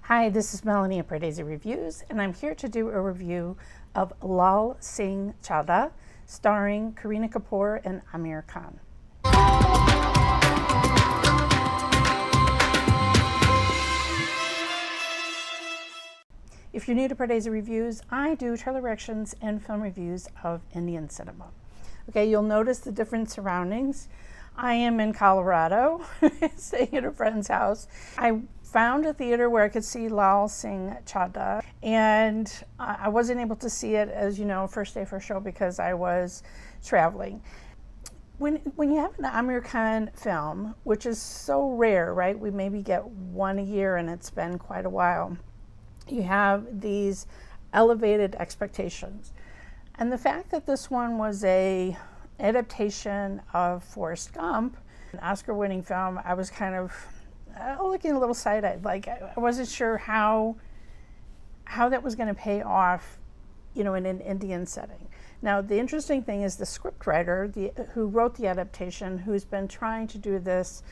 Hi, this is Melanie at Pardesi Reviews, and I'm here to do a review of Laal Singh Chaddha, starring Kareena Kapoor and Aamir Khan. If you're new to Pardesi Reviews, I do trailer reactions and film reviews of Indian cinema. Okay, you'll notice the different surroundings. I am in Colorado, staying at a friend's house. I found a theater where I could see Laal Singh Chaddha, and I wasn't able to see it, as you know, first day first show because I was traveling. When you have an Aamir Khan film, which is so rare, right? We maybe get one a year, and it's been quite a while. You have these elevated expectations. And the fact that this one was an adaptation of Forrest Gump, an Oscar-winning film, I was kind of looking a little side-eyed. Like, I wasn't sure how that was going to pay off, you know, in an Indian setting. Now, the interesting thing is the scriptwriter who wrote the adaptation, who's been trying to do this,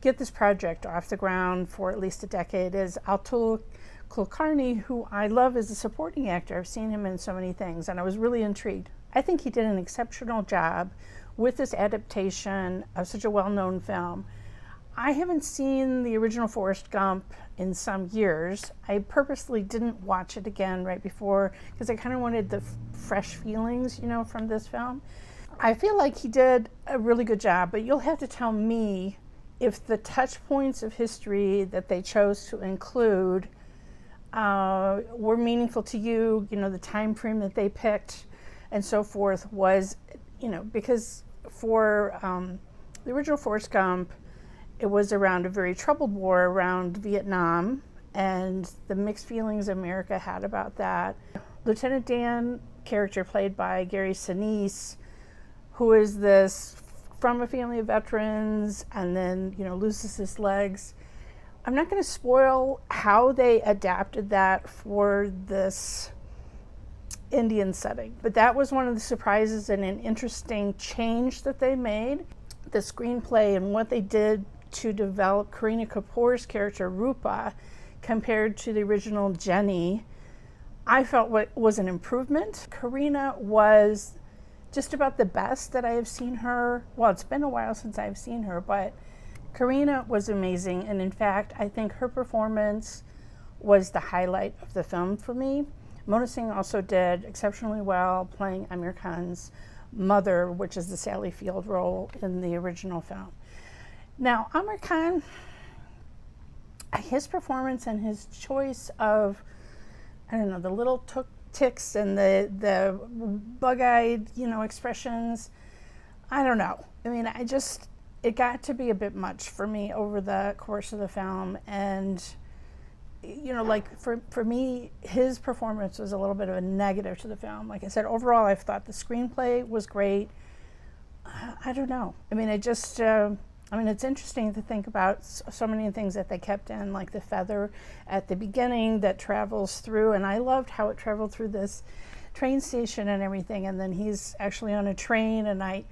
get this project off the ground for at least a decade, is Atul, Kulkarni, who I love as a supporting actor. I've seen him in so many things, and I was really intrigued. I think he did an exceptional job with this adaptation of such a well-known film. I haven't seen the original Forrest Gump in some years. I purposely didn't watch it again right before because I kind of wanted the fresh feelings, you know, from this film. I feel like he did a really good job, but you'll have to tell me if the touch points of history that they chose to include were meaningful to you, you know, the time frame that they picked and so forth was, you know, because for the original Forrest Gump, it was around a very troubled war around Vietnam and the mixed feelings America had about that. Lieutenant Dan, character played by Gary Sinise, who is this from a family of veterans and then, you know, loses his legs. I'm not going to spoil how they adapted that for this Indian setting, but that was one of the surprises and an interesting change that they made. The screenplay and what they did to develop Kareena Kapoor's character Rupa compared to the original Jenny, I felt was an improvement. Kareena was just about the best that I have seen her. Well, it's been a while since I've seen her, but Kareena was amazing, and in fact, I think her performance was the highlight of the film for me. Mona Singh also did exceptionally well playing Aamir Khan's mother, which is the Sally Field role in the original film. Now, Aamir Khan, his performance and his choice of, I don't know, the little ticks and the bug-eyed, you know, expressions, I don't know. I mean, it got to be a bit much for me over the course of the film, and you know, like for me, his performance was a little bit of a negative to the film. Like I said, overall, I thought the screenplay was great. I don't know. I mean, I mean, it's interesting to think about so many things that they kept in, like the feather at the beginning that travels through, and I loved how it traveled through this train station and everything, and then he's actually on a train, and I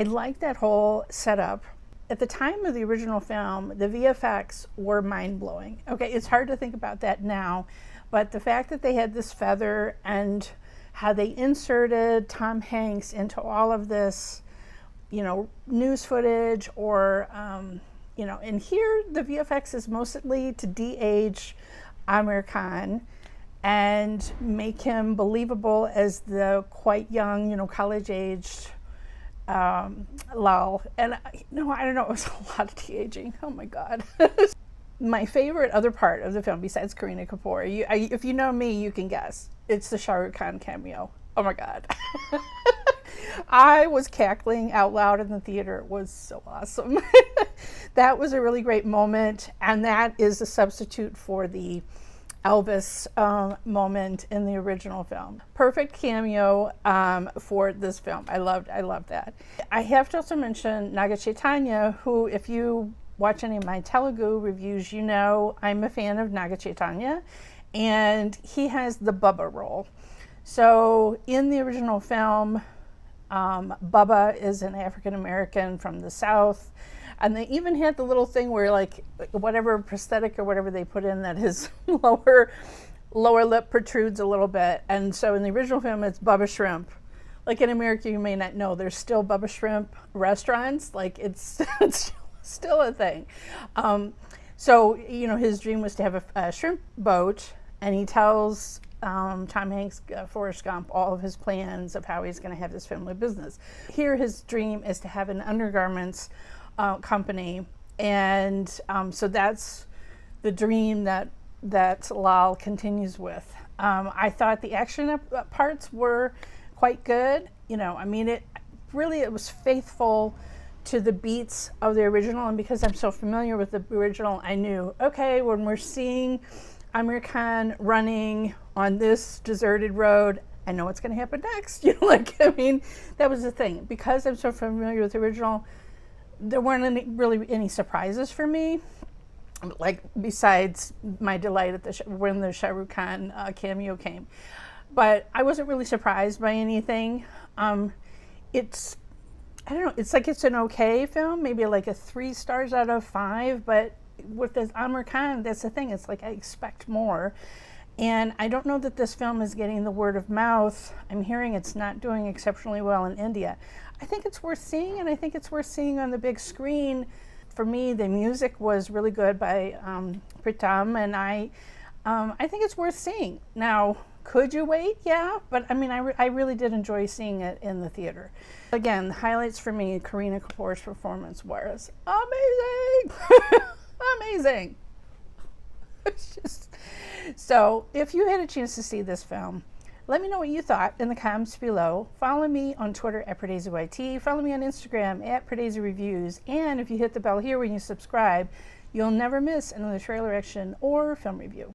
liked that whole setup. At the time of the original film, the VFX were mind-blowing. Okay, it's hard to think about that now, but the fact that they had this feather and how they inserted Tom Hanks into all of this, you know, news footage or, you know, and here the VFX is mostly to de-age Aamir Khan and make him believable as the quite young, you know, college-aged Laal. And no, I don't know, it was a lot of de-aging. Oh my God. My favorite other part of the film, besides Kareena Kapoor, if you know me, you can guess. It's the Shah Rukh Khan cameo. Oh my God. I was cackling out loud in the theater. It was so awesome. That was a really great moment, and that is a substitute for the Elvis moment in the original film. Perfect cameo for this film. I loved that. I have to also mention Naga Chaitanya, who, if you watch any of my Telugu reviews, you know I'm a fan of Naga Chaitanya, and he has the Bubba role. So in the original film, Bubba is an African American from the South And they even had the little thing where, like, whatever prosthetic or whatever they put in, that his lower lip protrudes a little bit. And so in the original film, it's Bubba Shrimp. Like, in America, you may not know, there's still Bubba Shrimp restaurants. Like, it's still a thing. So, you know, his dream was to have a shrimp boat, and he tells Tom Hanks, Forrest Gump, all of his plans of how he's going to have this family business. Here, his dream is to have an undergarments company, and so that's the dream that Laal continues with. I thought the action parts were quite good. You know, I mean, it was faithful to the beats of the original, and because I'm so familiar with the original, I knew, okay, when we're seeing Aamir Khan running on this deserted road, I know what's going to happen next. You know, like, I mean, that was the thing. Because I'm so familiar with the original, there weren't really any surprises for me, like, besides my delight at when the Shah Rukh Khan cameo came. But I wasn't really surprised by anything. I don't know, it's like it's an okay film, maybe like a 3 stars out of 5, but with this Aamir Khan, that's the thing, it's like I expect more. And I don't know that this film is getting the word of mouth. I'm hearing it's not doing exceptionally well in India. I think it's worth seeing, and I think it's worth seeing on the big screen. For me, the music was really good by Pritam, and I think it's worth seeing. Now, could you wait? Yeah, but I mean, I really did enjoy seeing it in the theater. Again, the highlights for me, Kareena Kapoor's performance was amazing. Amazing. It's just, so if you had a chance to see this film, let me know what you thought in the comments below. Follow me on Twitter at PardeziYT. Follow me on Instagram at Pardesi Reviews. And if you hit the bell here when you subscribe, you'll never miss another trailer action or film review.